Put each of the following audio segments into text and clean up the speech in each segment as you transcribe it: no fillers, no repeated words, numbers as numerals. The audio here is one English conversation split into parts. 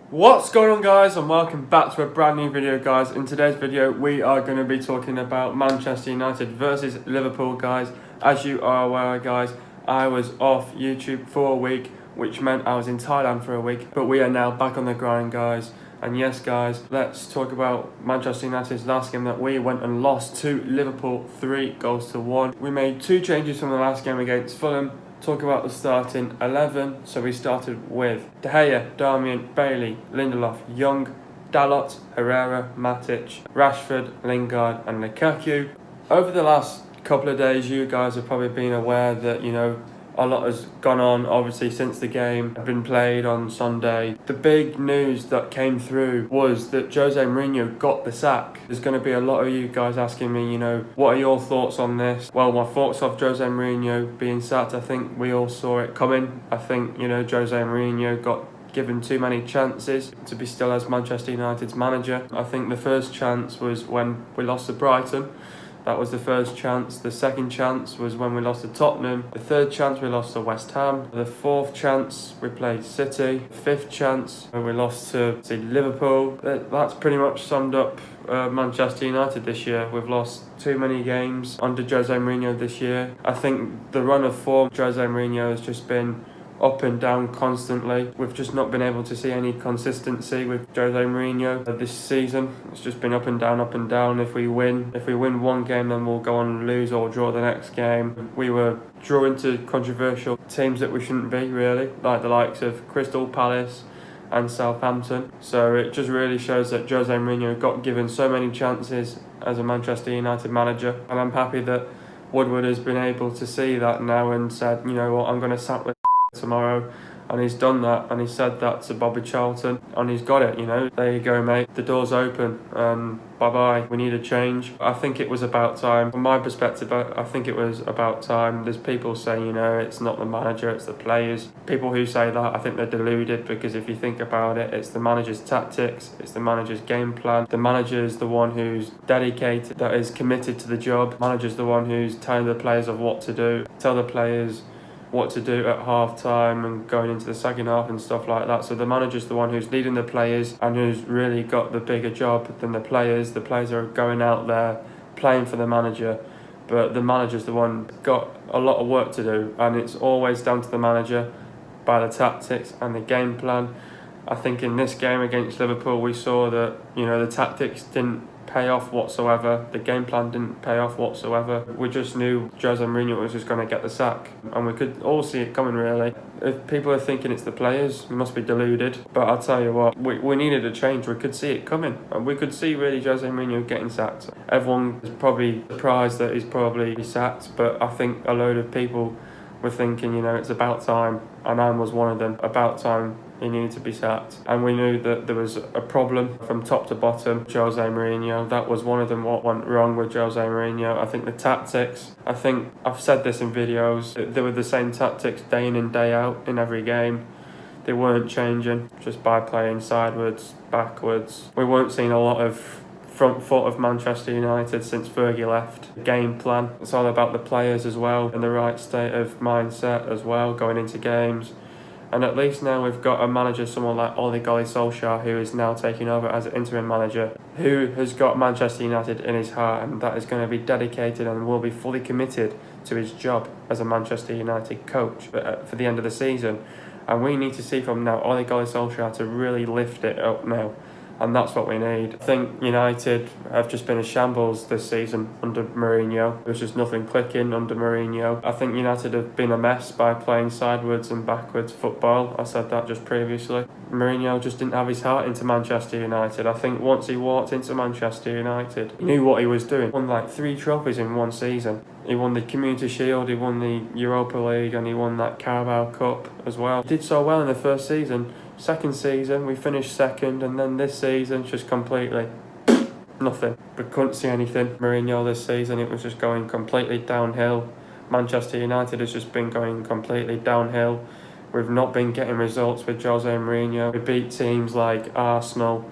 What's going on, guys, and welcome back to a brand new video, guys. In today's video we are going to be talking about Manchester United versus Liverpool, guys. As you are aware, guys, I was off YouTube for a week, which meant I was in Thailand for a week, but we are now back on the grind, guys. And yes, guys, let's talk about Manchester United's last game that we went and lost to Liverpool 3-1. We made two changes from the last game against Fulham. Talk about the starting 11. So we started with De Gea, Darmian, Bailey, Lindelof, Young, Dalot, Herrera, Matic, Rashford, Lingard and Lukaku. Over the last couple of days, you guys have probably been aware that, a lot has gone on, obviously, since the game had been played on Sunday. The big news that came through was that Jose Mourinho got the sack. There's going to be a lot of you guys asking me, what are your thoughts on this? Well, my thoughts of Jose Mourinho being sacked, I think we all saw it coming. I think, Jose Mourinho got given too many chances to be still as Manchester United's manager. I think the first chance was when we lost to Brighton. That was the first chance. The second chance was when we lost to Tottenham. The third chance we lost to West Ham. The fourth chance we played City. Fifth chance when we lost to Liverpool. That's pretty much summed up Manchester United this year. We've lost too many games under Jose Mourinho this year. I think the run of form Jose Mourinho has just been up and down constantly. We've just not been able to see any consistency with Jose Mourinho this season. It's just been up and down, up and down. If we win one game, then we'll go on and lose or draw the next game. We were drawn into controversial teams that we shouldn't be, really, like the likes of Crystal Palace and Southampton. So it just really shows that Jose Mourinho got given so many chances as a Manchester United manager, and I'm happy that Woodward has been able to see that now and said, you know what, I'm going to sack tomorrow. And he's done that, and he said that to Bobby Charlton, and he's got it. There you go, mate, the door's open, and bye-bye, we need a change. I think it was about time. From my perspective, I think it was about time. There's people saying, it's not the manager, it's the players. People who say that, I think they're deluded, because if you think about it, it's the manager's tactics, it's the manager's game plan. The manager's the one who's dedicated, that is committed to the job. The manager's the one who's telling the players of what to do, tell the players what to do at half time and going into the second half and stuff like that. So the manager's the one who's leading the players and who's really got the bigger job than the players. The players are going out there playing for the manager, but the manager's the one got a lot of work to do, and it's always down to the manager by the tactics and the game plan. I think in this game against Liverpool we saw that the tactics didn't pay off whatsoever. The game plan didn't pay off whatsoever. We just knew Jose Mourinho was just going to get the sack, and we could all see it coming, really. If people are thinking it's the players, you must be deluded. But I'll tell you what, we needed a change. We could see it coming, and we could see really Jose Mourinho getting sacked. Everyone is probably surprised that he's probably sacked, but I think a load of people were thinking, it's about time, and I was one of them. About time he needed to be sacked. And we knew that there was a problem from top to bottom. Jose Mourinho, that was one of them. What went wrong with Jose Mourinho? I think the tactics. I think I've said this in videos. They were the same tactics day in and day out in every game. They weren't changing just by playing sideways, backwards. We weren't seeing a lot of front foot of Manchester United since Fergie left. Game plan. It's all about the players as well, and the right state of mindset as well going into games. And at least now we've got a manager, someone like Ole Gunnar Solskjaer, who is now taking over as an interim manager, who has got Manchester United in his heart, and that is going to be dedicated and will be fully committed to his job as a Manchester United coach for the end of the season. And we need to see from now Ole Gunnar Solskjaer to really lift it up now. And that's what we need. I think United have just been a shambles this season under Mourinho. There's just nothing clicking under Mourinho. I think United have been a mess by playing sideways and backwards football. I said that just previously. Mourinho just didn't have his heart into Manchester United. I think once he walked into Manchester United, he knew what he was doing. He won like 3 trophies in one season. He won the Community Shield, he won the Europa League, and he won that Carabao Cup as well. He did so well in the first season. Second season, we finished second, and then this season, just completely nothing. We couldn't see anything. Mourinho this season, it was just going completely downhill. Manchester United has just been going completely downhill. We've not been getting results with Jose Mourinho. We beat teams like Arsenal,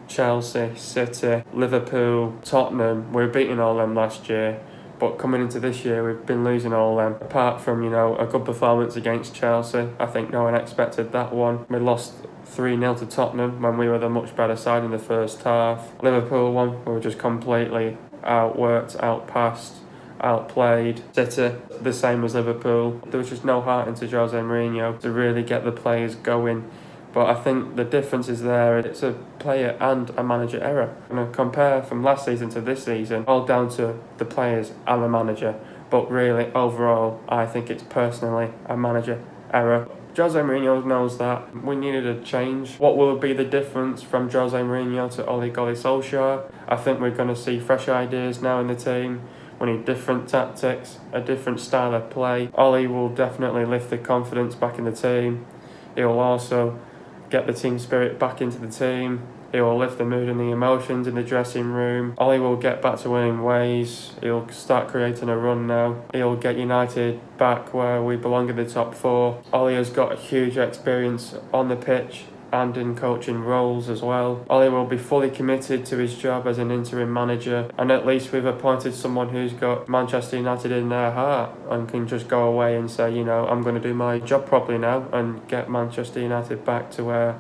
Chelsea, City, Liverpool, Tottenham. We were beating all them last year. But coming into this year, we've been losing all them. Apart from, a good performance against Chelsea. I think no one expected that one. We lost 3-0 to Tottenham when we were the much better side in the first half. Liverpool one, we were just completely outworked, outpassed, outplayed. City, the same as Liverpool. There was just no heart into Jose Mourinho to really get the players going. But I think the difference is there. It's a player and a manager error. Compare from last season to this season, all down to the players and the manager. But really, overall, I think it's personally a manager error. Jose Mourinho knows that. We needed a change. What will be the difference from Jose Mourinho to Ole Gunnar Solskjaer? I think we're going to see fresh ideas now in the team. We need different tactics, a different style of play. Ole will definitely lift the confidence back in the team. He'll also get the team spirit back into the team. He will lift the mood and the emotions in the dressing room. Ole will get back to winning ways. He'll start creating a run now. He'll get United back where we belong in the top 4. Ole has got a huge experience on the pitch and in coaching roles as well. Ole will be fully committed to his job as an interim manager, and at least we've appointed someone who's got Manchester United in their heart and can just go away and say, I'm going to do my job properly now and get Manchester United back to where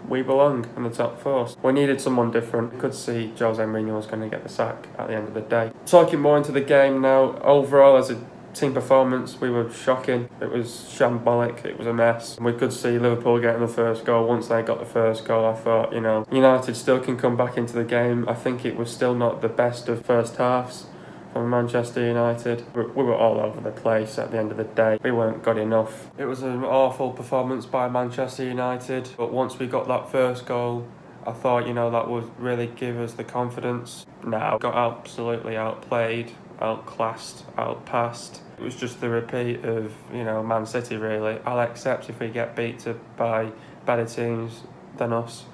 we belong in the top 4. We needed someone different. We could see Jose Mourinho was going to get the sack at the end of the day. Talking more into the game now, overall as a team performance, we were shocking. It was shambolic, it was a mess. We could see Liverpool getting the first goal. Once they got the first goal, I thought, United still can come back into the game. I think it was still not the best of first halves from Manchester United. We were all over the place at the end of the day. We weren't good enough. It was an awful performance by Manchester United, but once we got that first goal, I thought, that would really give us the confidence. Now, got absolutely outplayed, outclassed, outpassed. It was just the repeat of, Man City really. I'll accept if we get beat by better teams than us,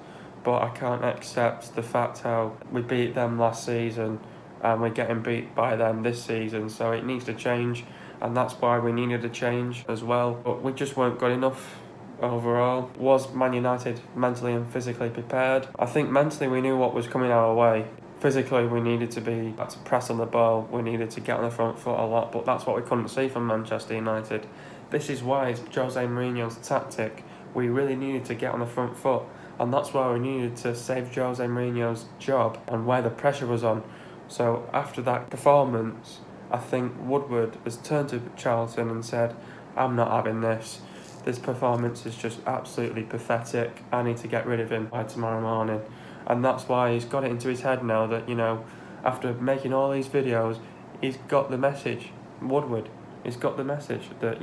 but I can't accept the fact how we beat them last season and we're getting beat by them this season. So it needs to change, and that's why we needed a change as well. But we just weren't good enough overall. Was Man United mentally and physically prepared? I think mentally we knew what was coming our way. Physically, we needed to press on the ball. We needed to get on the front foot a lot, but that's what we couldn't see from Manchester United. This is why it's Jose Mourinho's tactic. We really needed to get on the front foot, and that's why we needed to save Jose Mourinho's job and where the pressure was on. So after that performance, I think Woodward has turned to Charlton and said, I'm not having this. This performance is just absolutely pathetic. I need to get rid of him by tomorrow morning. And that's why he's got it into his head now that, after making all these videos, he's got the message. Woodward, he's got the message that,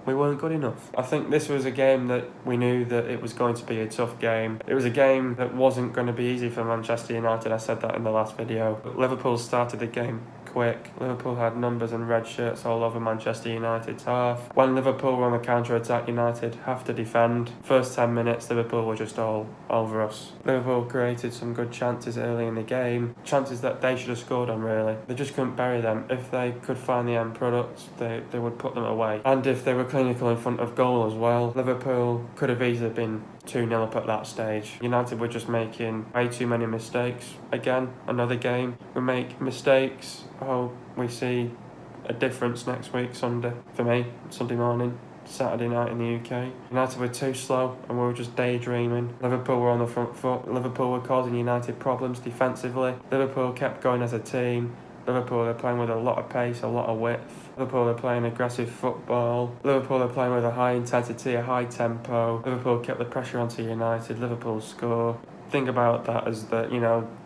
we weren't good enough. I think this was a game that we knew that it was going to be a tough game. It was a game that wasn't going to be easy for Manchester United. I said that in the last video. But Liverpool started the game quick. Liverpool had numbers and red shirts all over Manchester United's half. When Liverpool were on the counter-attack, United have to defend. First 10 minutes, Liverpool were just all over us. Liverpool created some good chances early in the game. Chances that they should have scored on, really. They just couldn't bury them. If they could find the end product, they would put them away. And if they were clinical in front of goal as well, Liverpool could have easily been 2-0 up at that stage. United were just making way too many mistakes. Again, another game. We make mistakes. I hope we see a difference next week, Sunday. For me, Sunday morning, Saturday night in the UK. United were too slow and we were just daydreaming. Liverpool were on the front foot. Liverpool were causing United problems defensively. Liverpool kept going as a team. Liverpool are playing with a lot of pace, a lot of width. Liverpool are playing aggressive football. Liverpool are playing with a high intensity, a high tempo. Liverpool kept the pressure onto United. Liverpool score. Thing about that is that,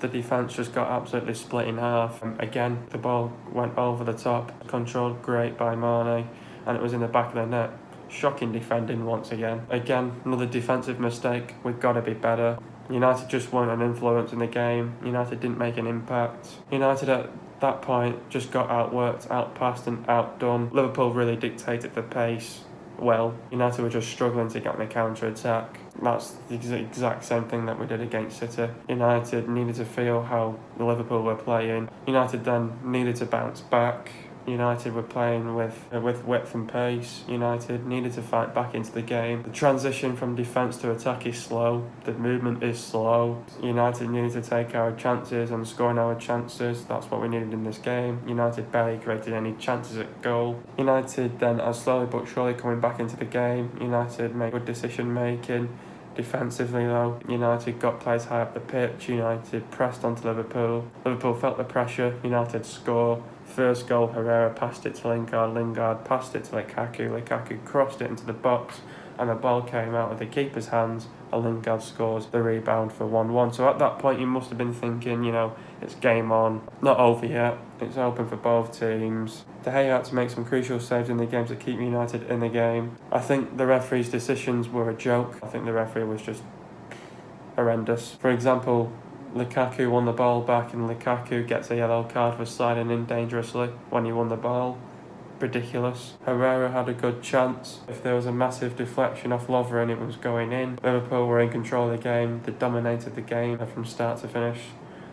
the defence just got absolutely split in half. Again, the ball went over the top, controlled great by Mane, and it was in the back of the net. Shocking defending once again. Again, another defensive mistake. We've got to be better. United just weren't an influence in the game. United didn't make an impact. United at that point just got outworked, outpassed and outdone. Liverpool really dictated the pace well. United were just struggling to get on the counter-attack. That's the exact same thing that we did against City. United needed to feel how Liverpool were playing. United then needed to bounce back. United were playing with width and pace. United needed to fight back into the game. The transition from defence to attack is slow. The movement is slow. United needed to take our chances and score on our chances. That's what we needed in this game. United barely created any chances at goal. United then are slowly but surely coming back into the game. United made good decision making. Defensively though, United got players high up the pitch. United pressed onto Liverpool. Liverpool felt the pressure. United score. First goal, Herrera passed it to Lingard. Lingard passed it to Lukaku. Lukaku crossed it into the box, and the ball came out of the keeper's hands, and Lingard scores the rebound for 1-1. So at that point, you must have been thinking, it's game on. Not over yet. It's open for both teams. De Gea had to make some crucial saves in the game to keep United in the game. I think the referee's decisions were a joke. I think the referee was just horrendous. For example, Lukaku won the ball back and Lukaku gets a yellow card for sliding in dangerously when he won the ball. Ridiculous. Herrera had a good chance. If there was a massive deflection off Lovren, it was going in. Liverpool were in control of the game. They dominated the game from start to finish.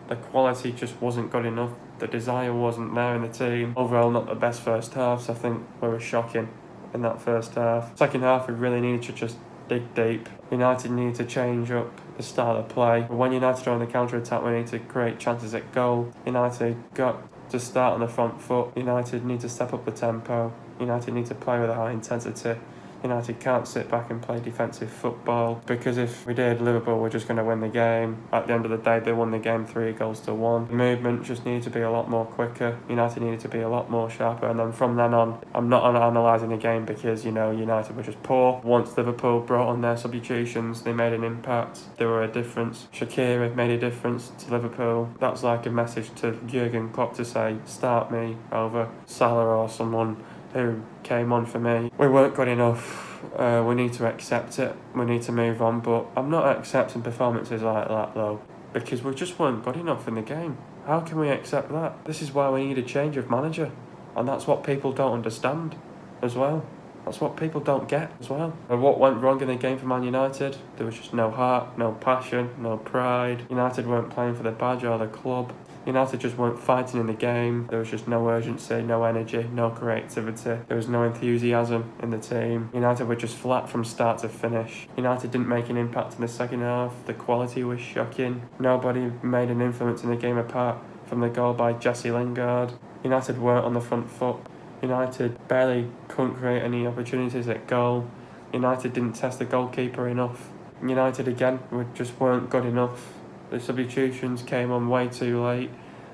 The quality just wasn't good enough. The desire wasn't there in the team. Overall, not the best first halves. I think we were shocking in that first half. Second half, we really needed to just dig deep. United needed to change up the style of play. But when United are on the counter-attack, we need to create chances at goal. United got to start on the front foot. United need to step up the tempo. United need to play with a high intensity. United can't sit back and play defensive football, because if we did, Liverpool were just going to win the game. At the end of the day, they won the game 3-1. The movement just needed to be a lot more quicker. United needed to be a lot more sharper, and then from then on, I'm not analysing the game because, United were just poor. Once Liverpool brought on their substitutions, they made an impact. They were a difference. Shaqiri made a difference to Liverpool. That's like a message to Jurgen Klopp to say, start me over Salah or someone who came on for me. We weren't good enough. We need to accept it. We need to move on. But I'm not accepting performances like that though, because we just weren't good enough in the game. How can we accept that? This is why we need a change of manager, and that's what people don't understand as well. That's what people don't get as well. And what went wrong in the game for Man United? There was just no heart, no passion, no pride. United weren't playing for the badge or the club. United just weren't fighting in the game. There was just no urgency, no energy, no creativity. There was no enthusiasm in the team. United were just flat from start to finish. United didn't make an impact in the second half. The quality was shocking. Nobody made an influence in the game apart from the goal by Jesse Lingard. United weren't on the front foot. United barely couldn't create any opportunities at goal. United didn't test the goalkeeper enough. United again just weren't good enough. The substitutions came on way too late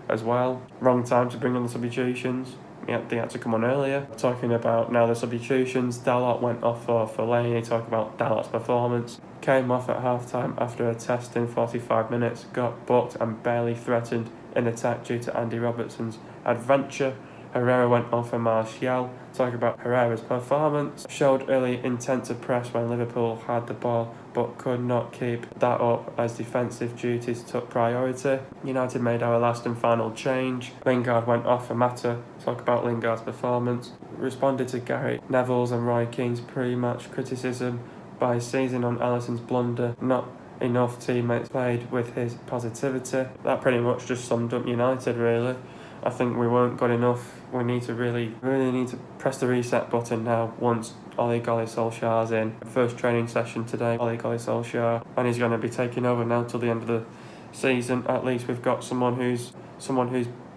as well. Wrong time to bring on the substitutions. They had to come on earlier. Talking about now the substitutions, Dalot went off for Fellaini. Talk about Dalot's performance. Came off at half-time after a test in 45 minutes. Got booked and barely threatened in attack due to Andy Robertson's adventure. Herrera went off for Martial. Talk about Herrera's performance. Showed early intent to press when Liverpool had the ball, but could not keep that up as defensive duties took priority. United made our last and final change. Lingard went off for Mata. Talk about Lingard's performance. Responded to Gary Neville's and Roy Keane's pre-match criticism by seizing on Alisson's blunder. Not enough teammates played with his positivity. That pretty much just summed up United, really. I think we weren't good enough. We need to really need to press the reset button now once Ole Gunnar Solskjaer's in. First training session today, Ole Gunnar Solskjaer, and he's going to be taking over now till the end of the season. At least we've got someone who's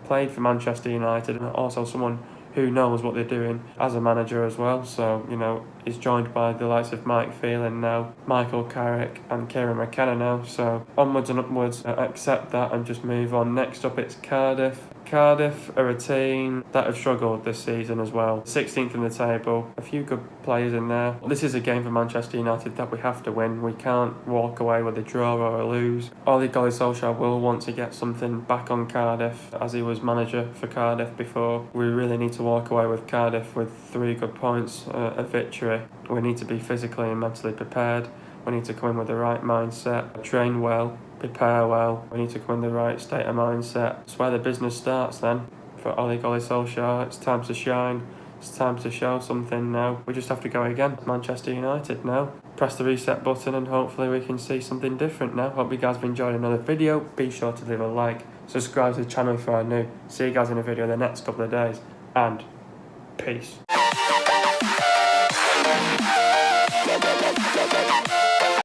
played for Manchester United, and also someone who knows what they're doing as a manager as well. So, he's joined by the likes of Mike Phelan now, Michael Carrick and Kieran McKenna now. So onwards and upwards, accept that and just move on. Next up it's Cardiff. Cardiff are a team that have struggled this season as well. 16th in the table, a few good players in there. This is a game for Manchester United that we have to win. We can't walk away with a draw or a lose. Ole Gunnar Solskjaer will want to get something back on Cardiff, as he was manager for Cardiff before. We really need to walk away with Cardiff with 3 good points, a victory. We need to be physically and mentally prepared. We need to come in with the right mindset, train well, prepare well. We need to come in the right state of mindset. That's where the business starts then. For Ole Gunnar Solskjaer, it's time to shine. It's time to show something now. We just have to go again. Manchester United now. Press the reset button and hopefully we can see something different now. Hope you guys have enjoyed another video. Be sure to leave a like. Subscribe to the channel if you are new. See you guys in a video in the next couple of days. and peace.